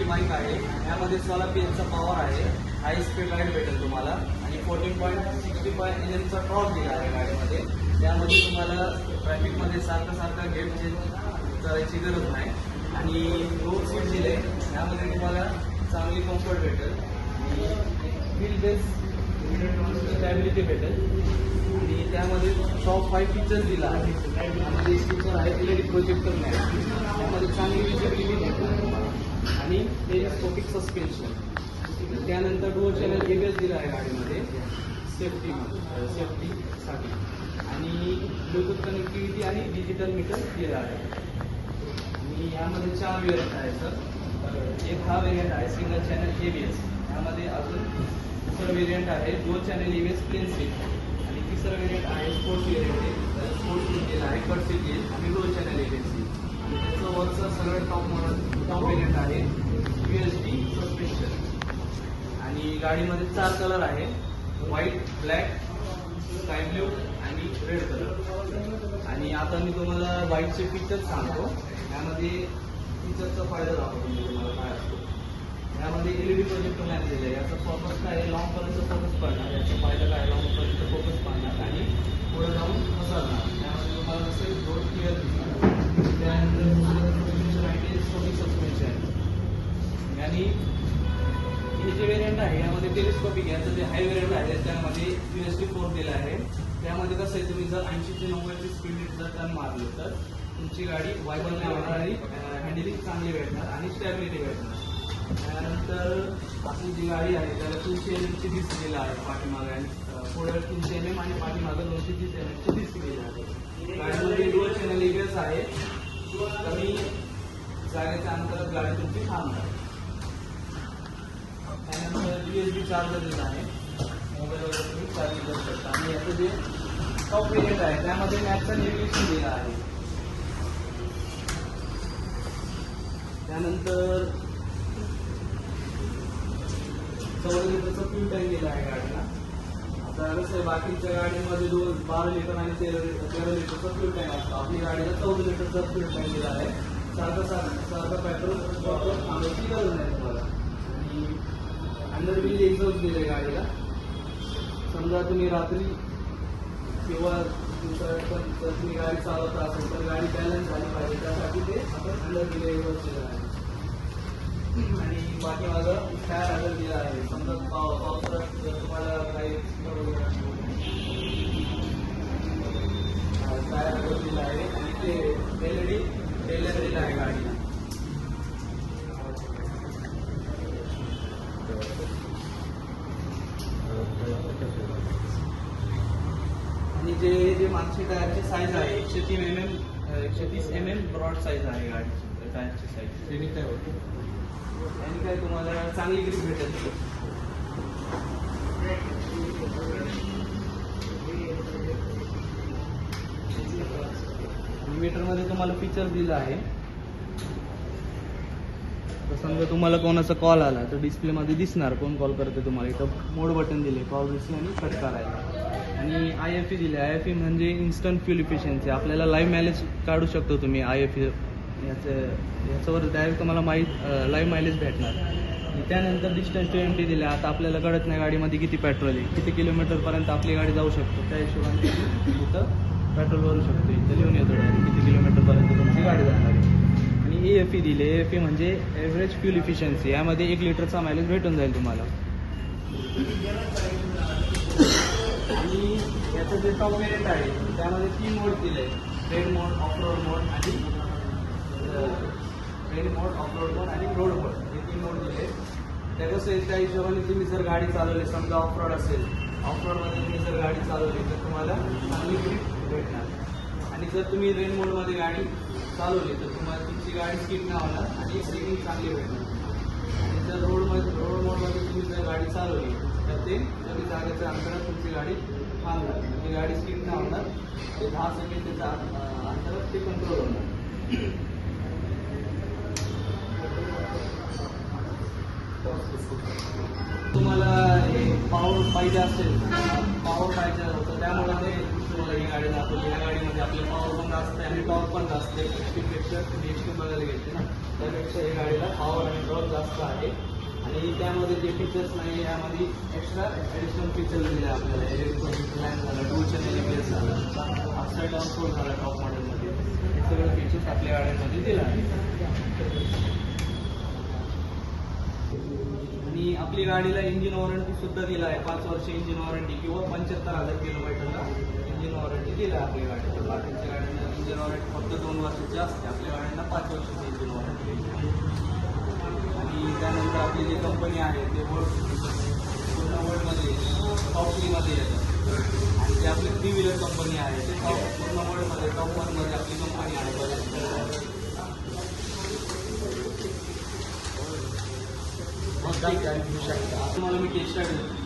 Bike आहे. यामध्ये 16 PS चा पॉवर आहे. हाय स्पीड राईड भेटेल तुम्हाला आणि 14.65 NM चा टॉर्क दिला आहे गाडीमध्ये. त्यामध्ये तुम्हाला ट्रॅफिकमध्ये सारखं गेट चेंज करायची गरज नाही आणि 2 सीट दिले. यामध्ये तुम्हाला चांगली कम्फर्ट भेटेल आणि व्हील बेस स्टॅबिलिटी भेटेल आणि त्यामध्ये टॉप 5 फीचर्स दिला आहे. त्यामध्ये एक फीचर आहे LED प्रोजेक्टर नाही. त्यामध्ये चांगली विजिबिलिटी भेटेल आणि टेलिस्कोपिक सस्पेन्शन. त्यानंतर डुअल चॅनल ABS दिला आहे गाडीमध्ये सेफ्टीसाठी आणि ब्लूटूथ कनेक्टिव्हिटी आणि डिजिटल मीटर दिला आहे. आणि यामध्ये 4 वेरियंट आहे सर. एक हा वेरियंट आहे सिंगल चॅनल ABS. यामध्ये अजून दुसरं वेरियंट आहे dual channel ABS plain seat आणि तिसरं वेरियंट आहे स्पोर्ट्स वेरियंट. स्पोर्ट्स सीट दिला आहे कट सीट येईल आणि डुअल चॅनल ABS आणि त्याचं वरचं सगळं टॉप वेरियंट आहे USB सस्पेन्शन. आणि गाडीमध्ये 4 कलर आहे व्हाईट, ब्लॅक, स्काय ब्ल्यू आणि रेड कलर. आणि आता मी तुम्हाला व्हाईटचे फीचर्स सांगतो. यामध्ये फीचरचा फायदा दाखवतो मी तुम्हाला काय असतो. यामध्ये LED प्रोजेक्टर लॅम्प दिले आहे. याचा फोकस काय आहे, लॉंगपर्यंत फोकस पडणार. याचा फायदा काय, लॉंगपर्यंत फोकस पडणार आणि पुढे जाऊन पसरणार. त्यामध्ये तुम्हाला असेल रोड क्लिअर दिसणार. त्यानंतर सस्पेन्शन आणि हे जे वेरियंट आहे यामध्ये टेलिस्कोपिक. याचं जे हाय वेरियंट आहे त्यामध्ये USB 4 दिला आहे. त्यामध्ये कसं आहे, तुम्ही जर 80 ते 90 ची स्पीड जर टर्न मारलं तर तुमची गाडी वायबल नाही होणार आणि हँडलिंग चांगली भेटणार आणि स्टॅबिलिटी भेटणार. त्यानंतर आपली जी गाडी आहे त्याला 300 mm ची डिस्क दिला आहे पाठीमागे आणि पुढे 300 mm आणि पाठीमागे 230 mm ची डिस्क दिली आहे. गाडीमध्ये डुअल चॅनल ABS आहे. कमी जागेच्या अंतरात गाडी तुमची थांबणार. त्यानंतर USB चार्जर दिला आहे. मोबाईलवर तुम्ही चार्जिंग करू शकता. आणि याचं जे टॉप वेरियंट आहे त्यामध्ये मॅपचा नेव्हिगेशन दिला आहे. त्यानंतर 14 लिटरचा फ्यूल टँक दिला आहे गाडीला. आता कसं आहे, बाकीच्या गाडीमध्ये 12 लिटर आणि 13 लिटरचा फ्यूल टँक असतो. आपली गाडीला 14 लिटरचा फ्यूल टँक दिला आहे. सारखं पेट्रोल थांबायची गरज नाही तुम्हाला. आणि अंडर व्हील एक्झॉस्ट दिले गाडीला. समजा तुम्ही रात्री किंवा पण जर तुम्ही गाडी चालवत असेल तर गाडी बॅलन्स झाली पाहिजे त्यासाठी ते आपण अंडर व्हील एक्झॉस्ट दिलं आहे. आणि बाकी माझं टायर हँडल दिला आहे. समजा पावसाळ्यात जर तुम्हाला काही टायर हँडल दिला आहे आणि ते LED टेलर दिला आहे गाडीला. आणि जे मागची टायरची साईज आहे 130 mm ब्रॉड साईज आहे गाडीची टायरची साईज. त्यांनी काय होतं, आणि काय तुम्हाला चांगली ग्रिप भेटेल. मीटरमध्ये तुम्हाला फीचर दिलं आहे. समजा तुम्हाला कोणाचा कॉल आला तर डिस्प्लेमध्ये दिसणार कोण कॉल करते तुम्हाला. इथं मोड बटन दिले कॉल रिसीव आणि कट करायला. आणि IFE दिले. IFE म्हणजे इन्स्टंट फ्यूल इफिशियन्सी. आपल्याला लाईव्ह मायलेज काढू शकतो तुम्ही IFE याच्यावर डायरेक्ट तुम्हाला लाईव्ह मायलेज भेटणार. आणि त्यानंतर डिस्टन्स टू एमटी दिले. आता आपल्याला कळत नाही गाडीमध्ये किती पेट्रोल आहे, किती किलोमीटरपर्यंत आपली गाडी जाऊ शकतो. त्या हिशोबाने इथं पेट्रोल भरू शकतो. इथं लिहून येतो किती किलोमीटरपर्यंत तुमची गाडी जाणार आहे. आणि AFE दिले. AFE म्हणजे ॲव्हरेज फ्यूल इफिशियन्सी. यामध्ये 1 लिटरचा मायलेज भेटून जाईल तुम्हाला. आणि याचं जे टॉप वेरियंट आहे त्यामध्ये 3 मोड दिले. रेड मोड, ऑफ रोड मोड आणि रोड मोड हे 3 मोड दिले. त्या कसं आहे, त्या हिशोबाने तुम्ही जर गाडी चालवली, समजा ऑफ रोड असेल, ऑफ रोडमध्ये तुम्ही जर गाडी चालवली तर तुम्हाला चांगली ग्रिप भेटणार. आणि जर तुम्ही रेन मोडमध्ये गाडी चालवली तर तुम्हाला तुमची गाडी स्किप नाही होणार आणि स्टिकिंग चांगली भेटणार. आणि जर रोड मोडमध्ये तुम्ही जर गाडी चालवली तर ते कमी जागेच्या अंतरात तुमची गाडी थांबणार. म्हणजे गाडी स्किप नाही होणार. ते 10 सेकंडच्या अंतरात ते कंट्रोल होणार. तुम्हाला हे पॉवर पाहिजे असेल, पॉवर पाहिजे होतं त्यामुळे ते तुम्हाला ही गाडी दाखवली. या गाडीमध्ये आपले पॉवर पण जास्त आहे आणि टॉर्क पण जास्त आहे. 60 पेक्षा HP बघायला घेते ना. त्यापेक्षा या गाडीला पॉवर आणि टॉर्क जास्त आहे. आणि त्यामध्ये जे फीचर्स नाही यामध्ये एक्स्ट्रा ॲडिशनल फीचर्स दिले आपल्याला. इलेक्ट्रॉनिक लॅम्प झालं, डुअल चॅनल ABS झालं, अपसाईड डाऊन फोल्ड झाला टॉप मॉडेलमध्ये. हे सगळं फीचर्स आपल्या गाड्यांमध्ये दिलं आहे. आणि आपली गाडीला इंजिन वॉरंटी सुद्धा दिला आहे. 5 वर्ष इंजिन वॉरंटी किंवा 75,000 किलोमीटरला इंजिन वॉरंटी दिला आहे आपल्या गाडीला. बाकीच्या गाड्यांना इंजिन वॉरंटी फक्त 2 वर्षाची असते. आपल्या गाड्यांना 5 वर्षाची इंजिन वॉरंटी. आणि त्यानंतर आपली जी कंपनी आहे ते पूर्ण वर्ल्डमध्ये टॉप 3मध्ये येतात. आणि जे आपली 3 व्हीलर कंपनी आहे ते पूर्ण वर्ल्डमध्ये टॉप 1मध्ये आपली कंपनी आहे. तुम्हाला मी टेस्ट राईड